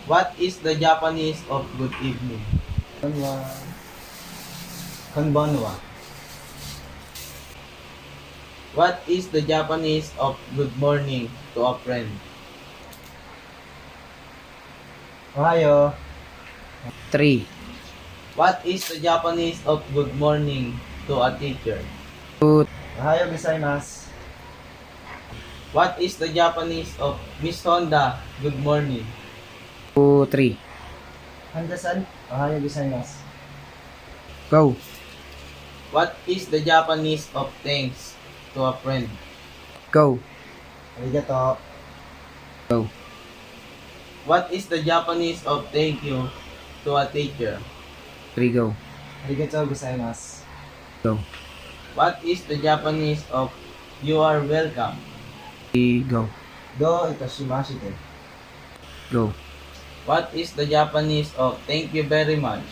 What is the Japanese of good evening? Konnichiwa. Konbanwa. What is the Japanese of good morning to a friend? Ohayo. 3, What is the Japanese of good morning to a teacher? 2, Ohayo gozaimasu. What is the Japanese of Miss Honda? Good morning. 3. Handa-san. Ohayo gozaimasu. Go. What is the Japanese of thanks to a friend? Go. Arigatō. Go. What is the Japanese of thank you to a teacher? 3, go. Arigatō gozaimasu. Go. What is the Japanese of you are welcome? 3, go. Do itashimashite. Go. What is the Japanese of thank you very much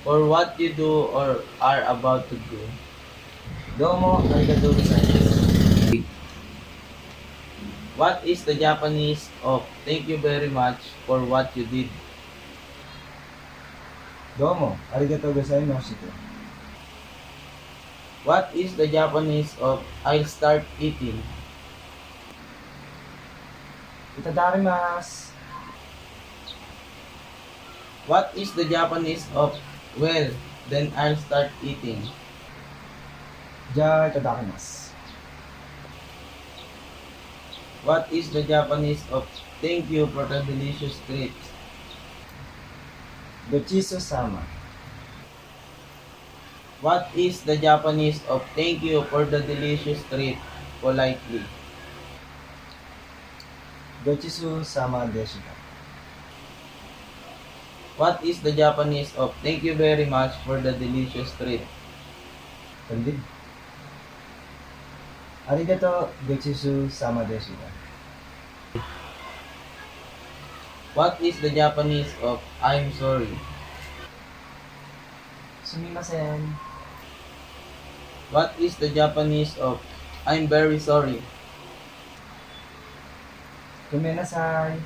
for what you do or are about to do? Domo arigatō gozaimasu. What is the Japanese of thank you very much for what you did? Domo arigatō gozaimashite. What is the Japanese of I'll start eating? Itadakimasu. What is the Japanese of well, then I'll start eating? Ja itadakimasu. What is the Japanese of thank you for the delicious treats? Gochiso-sama. What is the Japanese of thank you for the delicious treat politely? Gochiso-sama deshita. What is the Japanese of thank you very much for the delicious treat? Kandig. Arigatō gochiso-sama deshita. What is the Japanese of I'm sorry? Sumimasen. What is the Japanese of I'm very sorry? Gomenasai.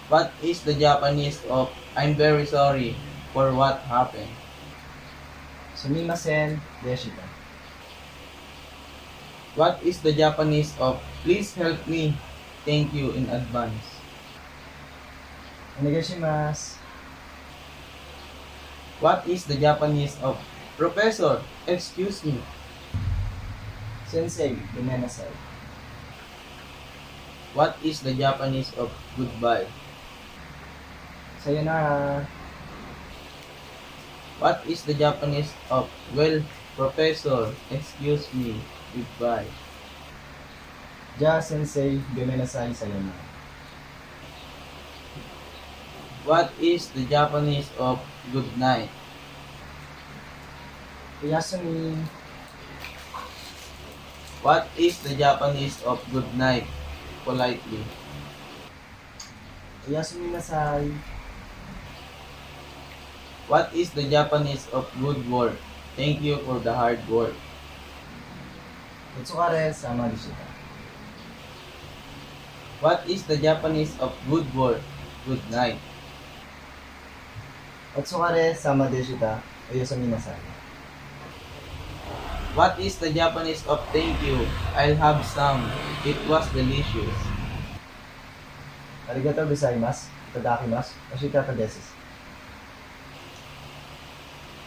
What is the Japanese of I'm very sorry for what happened? Sumimasen deshita. What is the Japanese of please help me? Thank you in advance. Onegaishimasu. What is the Japanese of Professor, excuse me? Sensei, gomenasai. What is the Japanese of goodbye? Sayonara. What is the Japanese of well, Professor, excuse me, goodbye? Ja sensei, gomenasai, sayonara. What is the Japanese of good night? Oyasumi. What is the Japanese of good night politely? Oyasumi nasai. What is the Japanese of good work? Thank you for the hard work. Otsukare sama deshita. What is the Japanese of good work? Good night. Otsukare sama deshita. Oyasumi nasai. What is the Japanese of thank you? I'll have some. It was delicious. Arigatō gozaimasu. Itadakimasu. Oshikata desu.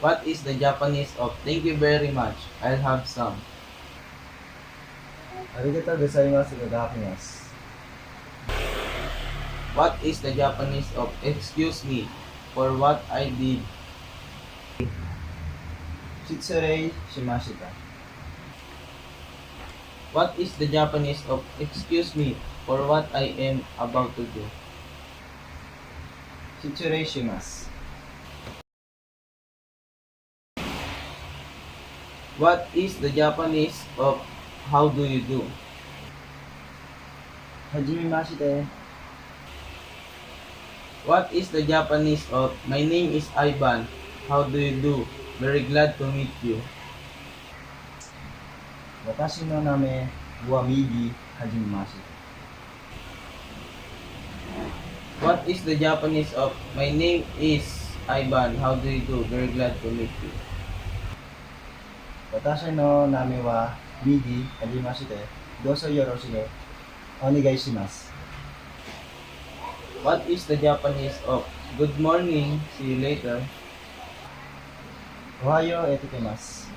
What is the Japanese of thank you very much? I'll have some. Arigatō gozaimasu. Itadakimasu. What is the Japanese of excuse me for what I did? Shitsurei shimashita. What is the Japanese of excuse me for what I am about to do? Shitsurei shimasu. What is the Japanese of how do you do? Hajimemashite. What is the Japanese of my name is Ivan, how do you do? Very glad to meet you. Watashi no name wa Migi hajimemashite. What is the Japanese of my name is Ivan, how do you do? Very glad to meet you. 私の名前は右はじめまして。どうぞよろしくお願いします。What is the Japanese of good morning, see you later? おはようってきます。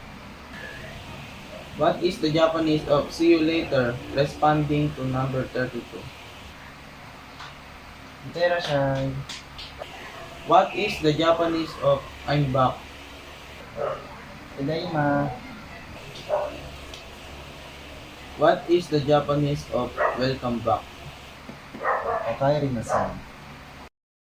What is the Japanese of see you later, responding to number 32? いってらっしゃい。What is the Japanese of I'm back? ただいま。What is the Japanese of welcome back? おかえりなさい。